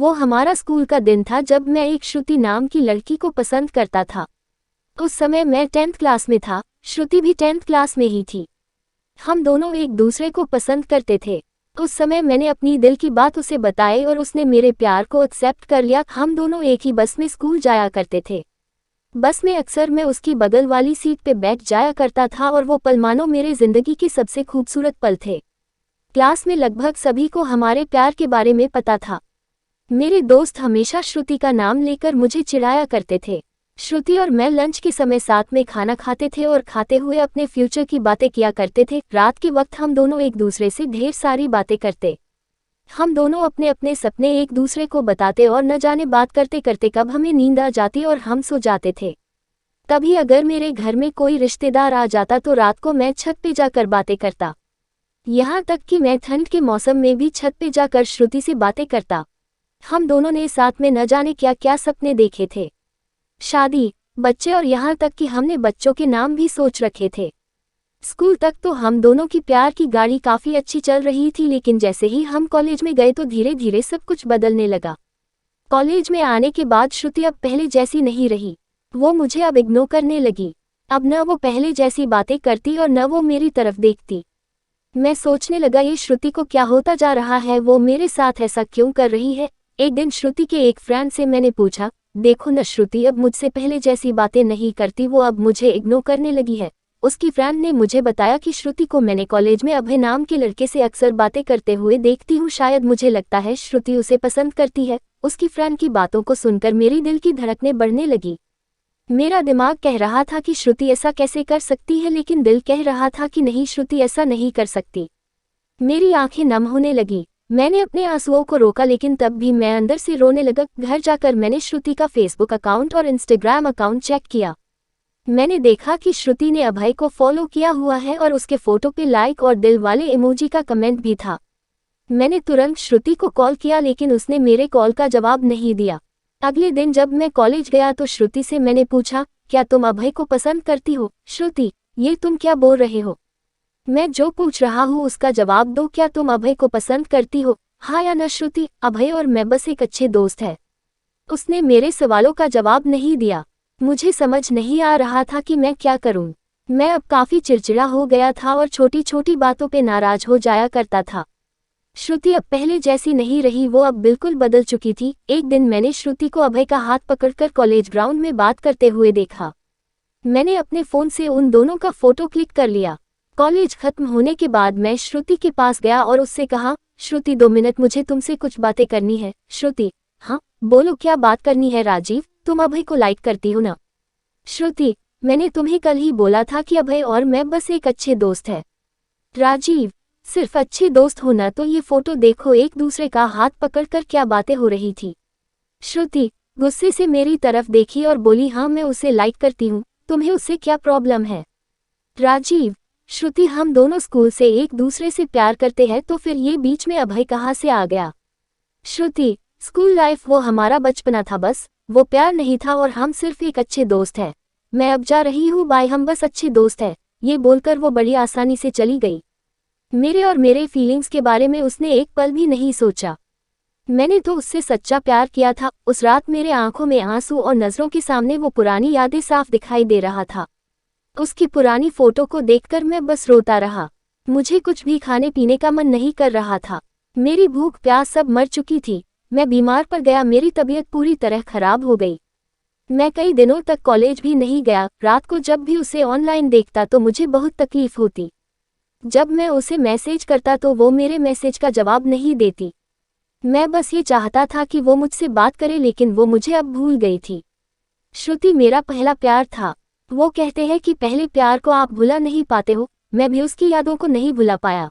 वो हमारा स्कूल का दिन था जब मैं एक श्रुति नाम की लड़की को पसंद करता था। उस समय मैं 10th क्लास में था, श्रुति भी 10th क्लास में ही थी। हम दोनों एक दूसरे को पसंद करते थे। उस समय मैंने अपनी दिल की बात उसे बताई और उसने मेरे प्यार को एक्सेप्ट कर लिया। हम दोनों एक ही बस में स्कूल जाया करते थे। बस में अक्सर मैं उसकी बगल वाली सीट पे बैठ जाया करता था और वो पल मानो मेरे जिंदगी के सबसे खूबसूरत पल थे। क्लास में लगभग सभी को हमारे प्यार के बारे में पता था। मेरे दोस्त हमेशा श्रुति का नाम लेकर मुझे चिढ़ाया करते थे। श्रुति और मैं लंच के समय साथ में खाना खाते थे और खाते हुए अपने फ्यूचर की बातें किया करते थे। रात के वक्त हम दोनों एक दूसरे से ढेर सारी बातें करते। हम दोनों अपने अपने सपने एक दूसरे को बताते और न जाने बात करते करते कब हमें नींद आ जाती और हम सो जाते थे। कभी अगर मेरे घर में कोई रिश्तेदार आ जाता तो रात को मैं छत पे जाकर बातें करता। यहाँ तक कि मैं ठंड के मौसम में भी छत पे जाकर श्रुति से बातें करता। हम दोनों ने साथ में न जाने क्या क्या सपने देखे थे, शादी, बच्चे और यहाँ तक कि हमने बच्चों के नाम भी सोच रखे थे। स्कूल तक तो हम दोनों की प्यार की गाड़ी काफ़ी अच्छी चल रही थी, लेकिन जैसे ही हम कॉलेज में गए तो धीरे धीरे सब कुछ बदलने लगा। कॉलेज में आने के बाद श्रुति अब पहले जैसी नहीं रही। वो मुझे अब इग्नोर करने लगी। अब न वो पहले जैसी बातें करती और न वो मेरी तरफ देखती। मैं सोचने लगा ये श्रुति को क्या होता जा रहा है, वो मेरे साथ ऐसा क्यों कर रही है। एक दिन श्रुति के एक फ्रेंड से मैंने पूछा, देखो न श्रुति अब मुझसे पहले जैसी बातें नहीं करती, वो अब मुझे इग्नोर करने लगी है। उसकी फ्रेंड ने मुझे बताया कि श्रुति को मैंने कॉलेज में अभय नाम के लड़के से अक्सर बातें करते हुए देखती हूँ, शायद मुझे लगता है श्रुति उसे पसंद करती है। उसकी फ्रेंड की बातों को सुनकर मेरी दिल की धड़कनें बढ़ने लगी। मेरा दिमाग कह रहा था कि श्रुति ऐसा कैसे कर सकती है, लेकिन दिल कह रहा था कि नहीं, श्रुति ऐसा नहीं कर सकती। मेरी आंखें नम होने लगी। मैंने अपने आंसुओं को रोका, लेकिन तब भी मैं अंदर से रोने लगा। घर जाकर मैंने श्रुति का फेसबुक अकाउंट और इंस्टाग्राम अकाउंट चेक किया। मैंने देखा कि श्रुति ने अभय को फॉलो किया हुआ है और उसके फोटो पे लाइक और दिल वाले इमोजी का कमेंट भी था। मैंने तुरंत श्रुति को कॉल किया, लेकिन उसने मेरे कॉल का जवाब नहीं दिया। अगले दिन जब मैं कॉलेज गया तो श्रुति से मैंने पूछा, क्या तुम अभय को पसंद करती हो? श्रुति, ये तुम क्या बोल रहे हो? मैं जो पूछ रहा हूँ उसका जवाब दो। क्या तुम अभय को पसंद करती हो, हाँ या न? श्रुति, अभय और मैं बस एक अच्छे दोस्त हैं। उसने मेरे सवालों का जवाब नहीं दिया। मुझे समझ नहीं आ रहा था कि मैं क्या करूं। मैं अब काफ़ी चिड़चिड़ा हो गया था और छोटी छोटी बातों पे नाराज हो जाया करता था। श्रुति अब पहले जैसी नहीं रही, वो अब बिल्कुल बदल चुकी थी। एक दिन मैंने श्रुति को अभय का हाथ पकड़कर कॉलेज ग्राउंड में बात करते हुए देखा। मैंने अपने फ़ोन से उन दोनों का फ़ोटो क्लिक कर लिया। कॉलेज खत्म होने के बाद मैं श्रुति के पास गया और उससे कहा, श्रुति 2 मिनट, मुझे तुमसे कुछ बातें करनी है। श्रुति, हाँ बोलो, क्या बात करनी है? राजीव, तुम अभय को लाइक करती हो ना? श्रुति, मैंने तुम्हें कल ही बोला था कि अभय और मैं बस एक अच्छे दोस्त हैं। राजीव, सिर्फ अच्छे दोस्त हो ना? तो ये फोटो देखो, एक दूसरे का हाथ पकड़कर क्या बातें हो रही थी। श्रुति गुस्से से मेरी तरफ देखी और बोली, हाँ मैं उसे लाइक करती हूँ, तुम्हें उससे क्या प्रॉब्लम है? राजीव, श्रुति, हम दोनों स्कूल से एक दूसरे से प्यार करते हैं, तो फिर ये बीच में अभय कहाँ से आ गया? श्रुति, स्कूल लाइफ वो हमारा बचपना था, बस वो प्यार नहीं था और हम सिर्फ एक अच्छे दोस्त हैं। मैं अब जा रही हूँ, बाय, हम बस अच्छे दोस्त हैं। ये बोलकर वो बड़ी आसानी से चली गई। मेरे और मेरे फीलिंग्स के बारे में उसने एक पल भी नहीं सोचा। मैंने तो उससे सच्चा प्यार किया था। उस रात मेरे आंखों में आंसू और नज़रों के सामने वो पुरानी यादें साफ दिखाई दे रहा था। उसकी पुरानी फोटो को देखकर मैं बस रोता रहा। मुझे कुछ भी खाने पीने का मन नहीं कर रहा था। मेरी भूख प्यास सब मर चुकी थी। मैं बीमार पड़ गया, मेरी तबीयत पूरी तरह खराब हो गई। मैं कई दिनों तक कॉलेज भी नहीं गया। रात को जब भी उसे ऑनलाइन देखता तो मुझे बहुत तकलीफ होती। जब मैं उसे मैसेज करता तो वो मेरे मैसेज का जवाब नहीं देती। मैं बस ये चाहता था कि वो मुझसे बात करे, लेकिन वो मुझे अब भूल गई थी। श्रुति मेरा पहला प्यार था। वो कहते हैं कि पहले प्यार को आप भुला नहीं पाते हो। मैं भी उसकी यादों को नहीं भुला पाया।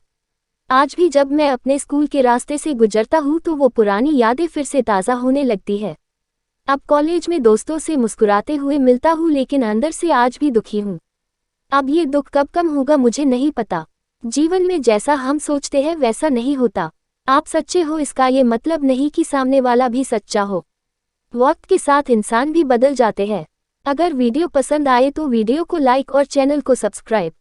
आज भी जब मैं अपने स्कूल के रास्ते से गुजरता हूँ तो वो पुरानी यादें फिर से ताज़ा होने लगती है। अब कॉलेज में दोस्तों से मुस्कुराते हुए मिलता हूँ, लेकिन अंदर से आज भी दुखी हूँ। अब ये दुख कब कम होगा मुझे नहीं पता। जीवन में जैसा हम सोचते हैं वैसा नहीं होता। आप सच्चे हो इसका ये मतलब नहीं कि सामने वाला भी सच्चा हो। वक्त के साथ इंसान भी बदल जाते हैं। अगर वीडियो पसंद आए तो वीडियो को लाइक और चैनल को सब्सक्राइब